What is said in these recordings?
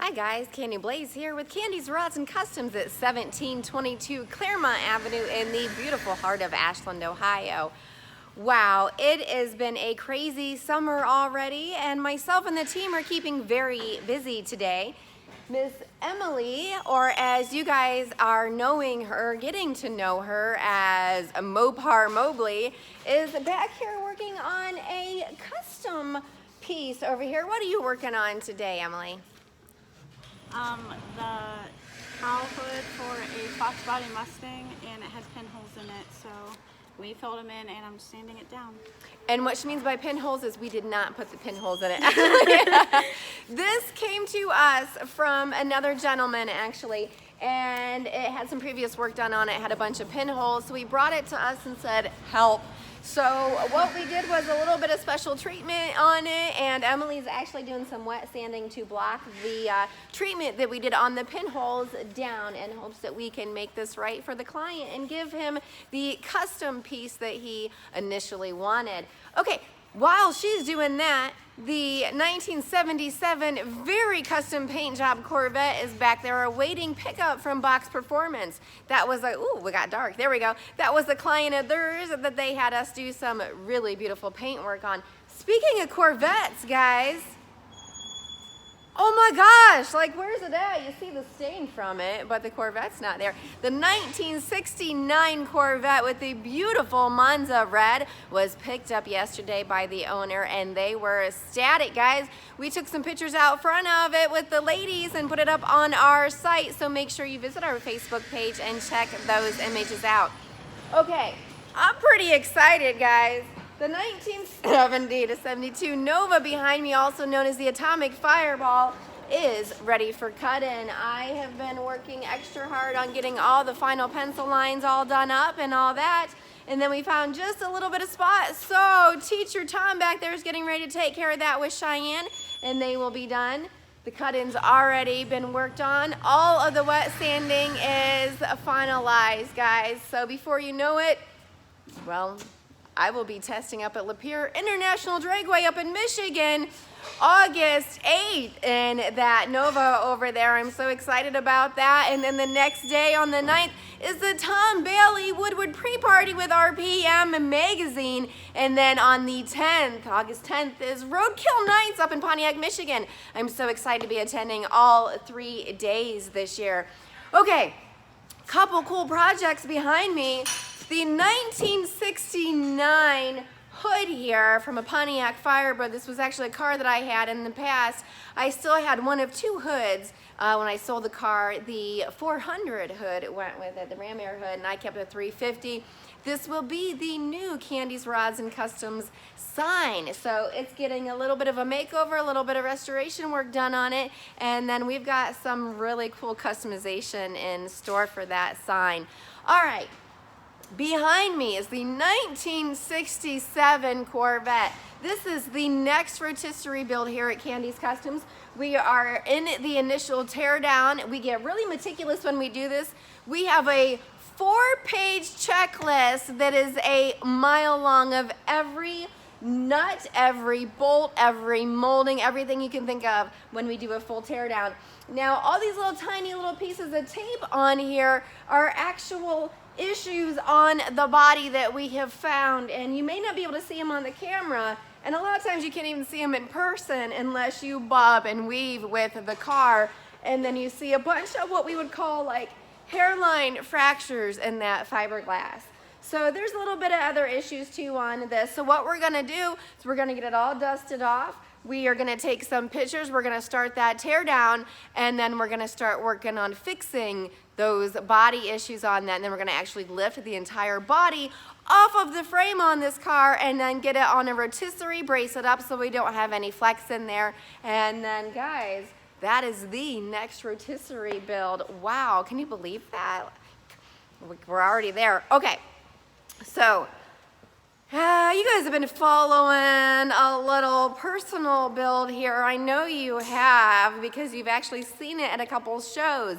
Hi guys, Kandi Blaze here with Kandi's Rods and Customs at 1722 Claremont Avenue in the beautiful heart of Ashland, Ohio. Wow, it has been a crazy summer already, and myself and the team are keeping very busy today. Miss Emily, or as you guys are knowing her, getting to know her as Mopar Mobley, is back here working on a custom piece over here. What are you working on today, Emily? The cowl hood for a Fox Body Mustang, and it has pinholes in it, so we filled them in and I'm sanding it down. And what she means by pinholes is we did not put the pinholes in it. This came to us from another gentleman actually, and it had some previous work done on it. It had a bunch of pinholes, so he brought it to us and said, help. So what we did was a little bit of special treatment on it, and Emily's actually doing some wet sanding to block the treatment that we did on the pinholes down in hopes that we can make this right for the client and give him the custom piece that he initially wanted. Okay, while she's doing that, the 1977 very custom paint job Corvette is back there awaiting pickup from Box Performance. That was a, ooh, we got dark, there we go. That was a client of theirs that they had us do some really beautiful paint work on. Speaking of Corvettes, guys, oh my gosh, like where's it at? You see the stain from it, but the Corvette's not there. The 1969 Corvette with the beautiful Monza red was picked up yesterday by the owner, and they were ecstatic, guys. We took some pictures out front of it with the ladies and put it up on our site, so make sure you visit our Facebook page and check those images out. Okay, I'm pretty excited, guys. The 1970 to 72 Nova behind me, also known as the Atomic Fireball, is ready for cut-in. I have been working extra hard on getting all the final pencil lines all done up and all that. And then we found just a little bit of spot. So Teacher Tom back there is getting ready to take care of that with Cheyenne, and they will be done. The cut-in's already been worked on. All of the wet sanding is finalized, guys. So before you know it, well, I will be testing up at Lapeer International Dragway up in Michigan August 8th in that Nova over there. I'm so excited about that. And then the next day on the 9th is the Tom Bailey Woodward pre-party with RPM magazine. And then on the 10th, August 10th, is Roadkill Nights up in Pontiac, Michigan. I'm so excited to be attending all 3 days this year. Okay, couple cool projects behind me. The 1969 hood here from a Pontiac Firebird. This was actually a car that I had in the past. I still had one of two hoods when I sold the car. The 400 hood went with it, the Ram Air hood, and I kept a 350. This will be the new Kandi's Rods and Customs sign. So it's getting a little bit of a makeover, a little bit of restoration work done on it, and then we've got some really cool customization in store for that sign. All right. Behind me is the 1967 Corvette. This is the next rotisserie build here at Kandi's Customs. We are in the initial teardown. We get really meticulous when we do this. We have a 4-page checklist that is a mile long of every nut, every bolt, every molding, everything you can think of when we do a full teardown. Now, all these little tiny little pieces of tape on here are actual issues on the body that we have found, and you may not be able to see them on the camera, and a lot of times you can't even see them in person unless you bob and weave with the car, and then you see a bunch of what we would call like hairline fractures in that fiberglass. So there's a little bit of other issues too on this. So what we're gonna do is we're gonna get it all dusted off. We are gonna take some pictures, we're gonna start that tear down, and then we're gonna start working on fixing those body issues on that, and then we're gonna actually lift the entire body off of the frame on this car and then get it on a rotisserie, brace it up so we don't have any flex in there. And then guys, that is the next rotisserie build. Wow, can you believe that? We're already there. Okay, so you guys have been following a little personal build here. I know you have because you've actually seen it at a couple shows.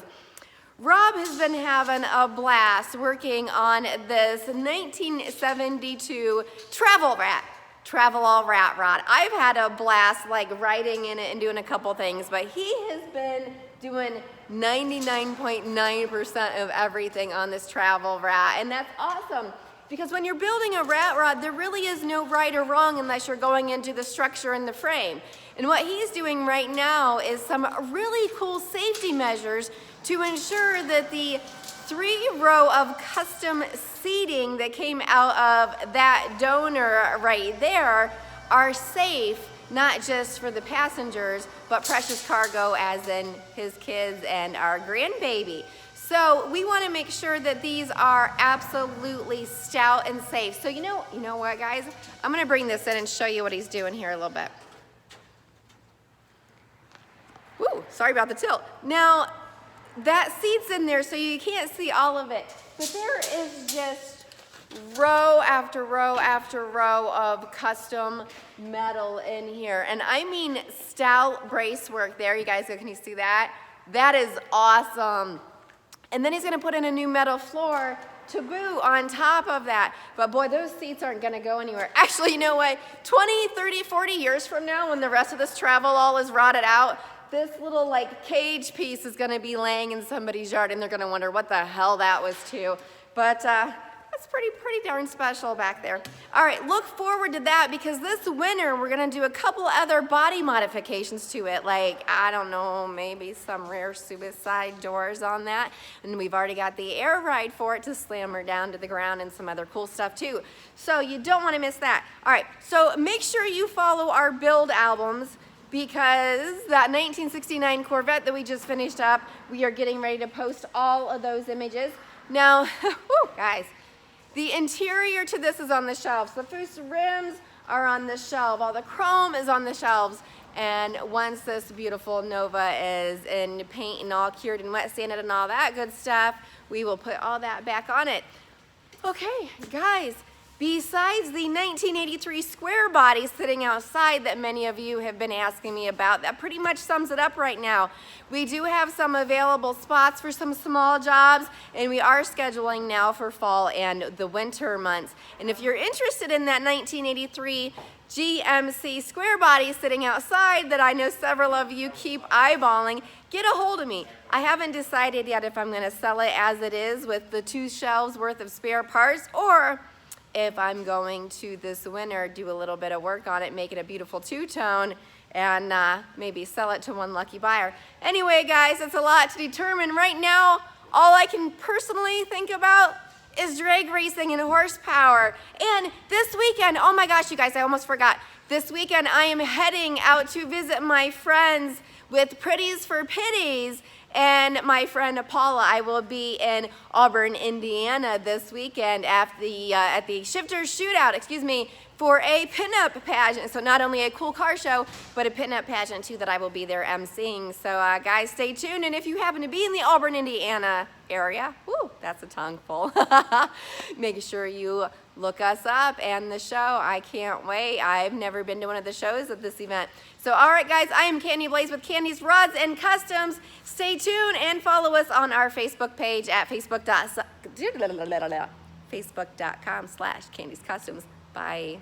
Rob has been having a blast working on this 1972 Travelall Rat. Travelall Rat Rod. I've had a blast like riding in it and doing a couple things, but he has been doing 99.9% of everything on this Travelall Rat, and that's awesome. Because when you're building a rat rod, there really is no right or wrong unless you're going into the structure and the frame. And what he's doing right now is some really cool safety measures to ensure that the 3-row of custom seating that came out of that donor right there are safe, not just for the passengers, but precious cargo as in his kids and our grandbaby. So we want to make sure that these are absolutely stout and safe. So you know what, guys? I'm going to bring this in and show you what he's doing here a little bit. Woo, sorry about the tilt. Now, that seat's in there so you can't see all of it, but there is just row after row after row of custom metal in here. And I mean stout bracework there. You guys, can you see that? That is awesome. And then he's gonna put in a new metal floor to boot on top of that. But boy, those seats aren't gonna go anywhere. Actually, you know what? 20, 30, 40 years from now, when the rest of this Travelall is rotted out, this little like cage piece is gonna be laying in somebody's yard and they're gonna wonder what the hell that was to. But that's pretty darn special back there. All right, look forward to that because this winter we're gonna do a couple other body modifications to it, like, I don't know, maybe some rear suicide doors on that. And we've already got the air ride for it to slam her down to the ground and some other cool stuff too. So you don't wanna miss that. All right, so make sure you follow our build albums because that 1969 Corvette that we just finished up, we are getting ready to post all of those images. Now, whew, guys, the interior to this is on the shelves. The first rims are on the shelf. All the chrome is on the shelves. And once this beautiful Nova is in paint and all cured and wet sanded and all that good stuff, we will put all that back on it. Okay, guys, besides the 1983 square body sitting outside that many of you have been asking me about, that pretty much sums it up right now. We do have some available spots for some small jobs, and we are scheduling now for fall and the winter months. And if you're interested in that 1983 GMC square body sitting outside that I know several of you keep eyeballing, get a hold of me. I haven't decided yet if I'm gonna sell it as it is with the 2 shelves worth of spare parts, or if I'm going to this winter do a little bit of work on it, make it a beautiful 2-tone, and maybe sell it to one lucky buyer. Anyway, guys, it's a lot to determine. Right now, all I can personally think about is drag racing and horsepower. And this weekend, oh my gosh, you guys, I almost forgot. This weekend, I am heading out to visit my friends with Pretties for Pitties, and my friend Paula. I will be in Auburn, Indiana this weekend at the Shifters Showdown, for a pinup pageant. So not only a cool car show, but a pinup pageant too that I will be there emceeing. So guys, stay tuned. And if you happen to be in the Auburn, Indiana area, whoo, that's a tongue full. Make sure you look us up and the show. I can't wait. I've never been to one of the shows at this event. So all right, guys, I am Kandi Blaze with Kandi's Rods and Customs. Stay tuned and follow us on our Facebook page at facebook.com/Kandi's Customs. Bye.